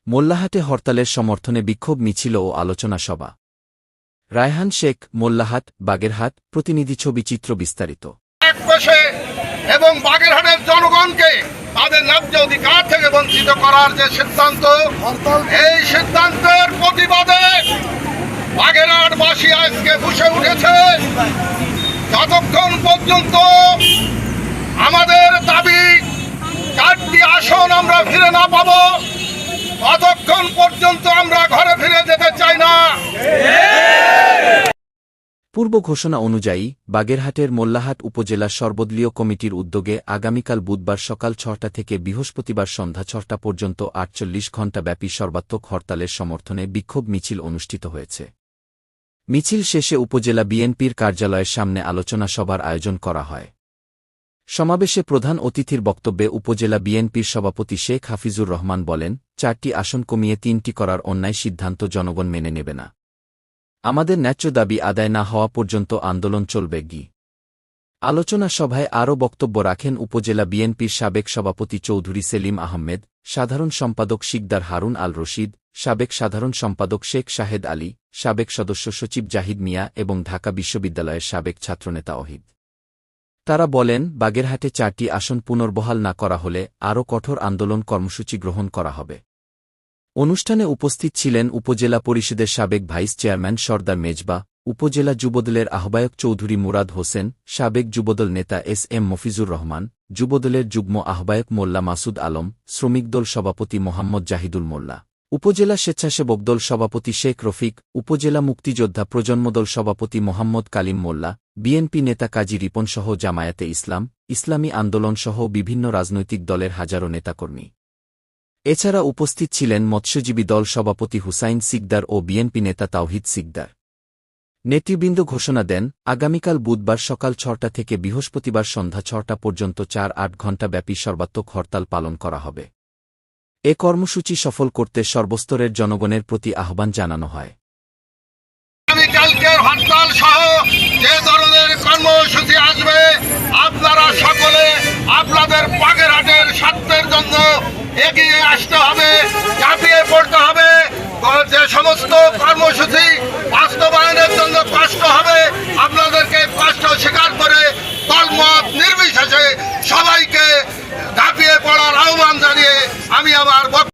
মোল্লাহাটে হরতালের সমর্থনে বিক্ষোভ মিছিল ও আলোচনা সভা। রায়হান শেখ, মোল্লাহাট, বাগেরহাট। প্রতিনিধি ছবি চিত্র বিস্তারিত। এবং বাগেরহাটের জনগণকে তাদের ন্যায্য অধিকার থেকে বঞ্চিত করার যে সিদ্ধান্ত, এই সিদ্ধান্তের প্রতিবাদে বাগেরহাটবাসী আজকে ফুঁসে উঠেছে। যতক্ষণ পর্যন্ত আমাদের দাবি 4টি আসন আমরা ফিরে না পাবো, ততক্ষণ পর্যন্ত আমরা ঘরে ফিরে যেতে চাই না। পূর্ব ঘোষণা অনুযায়ী বাগেরহাটের মোল্লাহাট উপজেলা সর্বদলীয় কমিটির উদ্যোগে আগামীকাল বুধবার সকাল 6টা থেকে বৃহস্পতিবার সন্ধ্যা 6টা পর্যন্ত 48 ঘণ্টাব্যাপী সর্বাত্মক হরতালের সমর্থনে বিক্ষোভ মিছিল অনুষ্ঠিত হয়েছে। মিছিল শেষে উপজেলা বিএনপির কার্যালয়ের সামনে আলোচনা সভার আয়োজন করা হয়। সমাবেশে প্রধান অতিথির বক্তব্যে উপজেলা বিএনপির সভাপতি শেখ হাফিজুর রহমান বলেন, 4টি আসন কমিয়ে 3টি করার অন্যায় সিদ্ধান্ত জনগণ মেনে নেবে না। আমাদের ন্যায্য দাবি আদায় না হওয়া পর্যন্ত আন্দোলন চলবে। আলোচনা সভায় আরও বক্তব্য রাখেন উপজেলা বিএনপির সাবেক সভাপতি চৌধুরী সেলিম আহমেদ, সাধারণ সম্পাদক শিকদার হারুন আল রশিদ, সাবেক সাধারণ সম্পাদক শেখ শাহেদ আলী, সাবেক সদস্য সচিব জাহিদ মিয়া এবং ঢাকা বিশ্ববিদ্যালয়ের সাবেক ছাত্রনেতা অহিদ। তারা বলেন, বাগেরহাটে 4টি আসন পুনর্বহাল না করা হলে আরও কঠোর আন্দোলন কর্মসূচি গ্রহণ করা হবে। অনুষ্ঠানে উপস্থিত ছিলেন উপজেলা পরিষদের সাবেক ভাইস চেয়ারম্যান সর্দার মেজবা, উপজেলা যুবদলের আহ্বায়ক চৌধুরী মুরাদ হোসেন, সাবেক যুবদল নেতা এস.এম. মফিজুর রহমান, যুবদলের যুগ্ম আহ্বায়ক মোল্লা মাসুদ আলম, শ্রমিকদল সভাপতি মোহাম্মদ জাহিদুল মোল্লা, উপজেলা স্বেচ্ছাসেবক দল সভাপতি শেখ রফিক, উপজেলা মুক্তিযোদ্ধা প্রজন্মদল সভাপতি মোহাম্মদ কালিম মোল্লা, বিএনপি নেতা কাজী রিপনসহ জামায়াতে ইসলাম, ইসলামী আন্দোলনসহ বিভিন্ন রাজনৈতিক দলের হাজারো নেতাকর্মী। এছাড়া উপস্থিত ছিলেন মৎস্যজীবী দল সভাপতি হুসাইন সিকদার ও বিএনপি নেতা তাওহিদ সিকদার। নেতৃবৃন্দ ঘোষণা দেন, আগামীকাল বুধবার সকাল 6টা থেকে বৃহস্পতিবার সন্ধ্যা 6টা পর্যন্ত 4-8 ঘণ্টাব্যাপী সর্বাত্মক হরতাল পালন করা হবে। এ কর্মসূচি সফল করতে সর্বস্তরের জনগণের প্রতি আহ্বান জানানো হয়। আগামীকালকের হরতাল সহ যে ধরনের কর্মসূচি আসবে, আপনারা সকলে আপনাদের বাগেরহাটের স্বার্থের জন্য এগিয়ে আসতে হবে, ঝাঁপিয়ে পড়তে হবে। যে সমস্ত কর্মসূচি বাস্তবায়নের জন্য কষ্ট হবে, আপনাদেরকে কষ্ট স্বীকার করে দলমত নির্বিশেষে সবাইকে ঝাঁপিয়ে পড়ার আহ্বান জানিয়ে আমি আমার